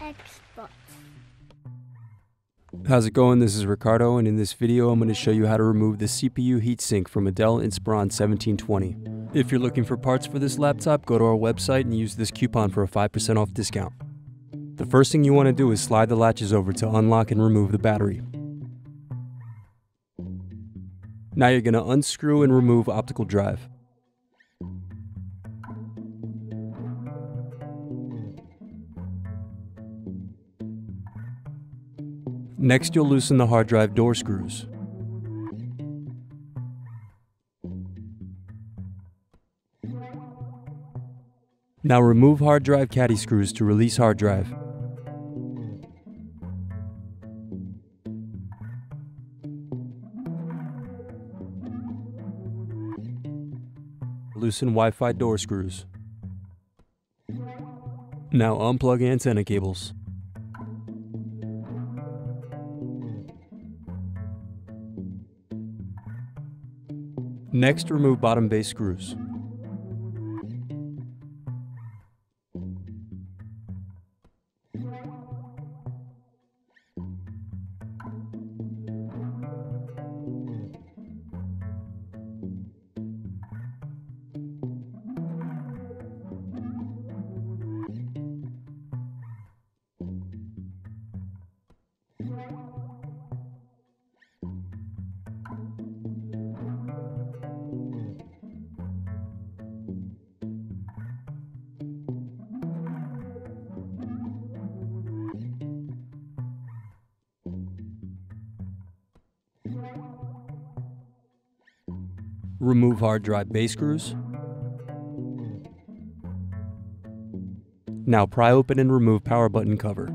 Xbox. How's it going? This is Ricardo, and in this video I'm going to show you how to remove the CPU heatsink from a Dell Inspiron 1720. If you're looking for parts for this laptop, go to our website and use this coupon for a 5% off discount. The first thing you want to do is slide the latches over to unlock and remove the battery. Now you're going to unscrew and remove optical drive. Next, you'll loosen the hard drive door screws. Now remove hard drive caddy screws to release hard drive. Loosen Wi-Fi door screws. Now unplug antenna cables. Next, remove bottom base screws. Remove hard drive base screws. Now pry open and remove power button cover.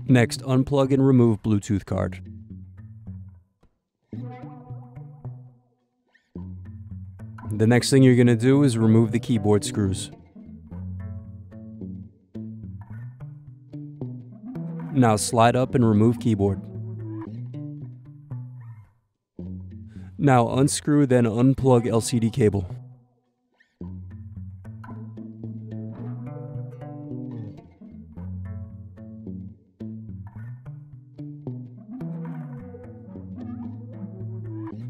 Next, unplug and remove Bluetooth card. The next thing you're going to do is remove the keyboard screws. Now slide up and remove keyboard. Now unscrew, then unplug LCD cable.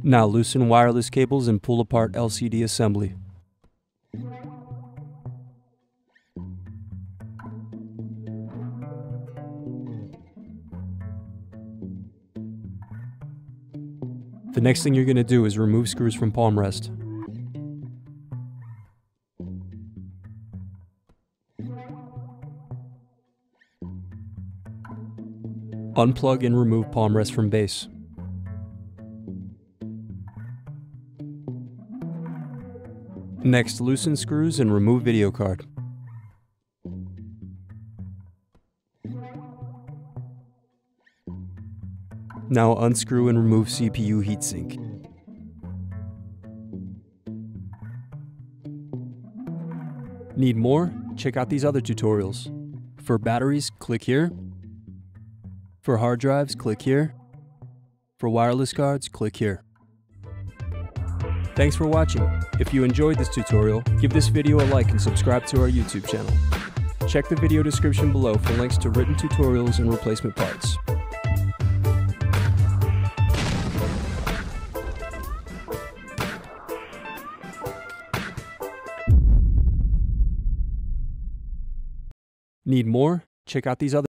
Now loosen wireless cables and pull apart LCD assembly. The next thing you're going to do is remove screws from palmrest. Unplug and remove palmrest from base. Next, loosen screws and remove video card. Now unscrew and remove CPU heatsink. Need more? Check out these other tutorials. For batteries, click here. For hard drives, click here. For wireless cards, click here. Thanks for watching. If you enjoyed this tutorial, give this video a like and subscribe to our YouTube channel. Check the video description below for links to written tutorials and replacement parts. Need more? Check out these other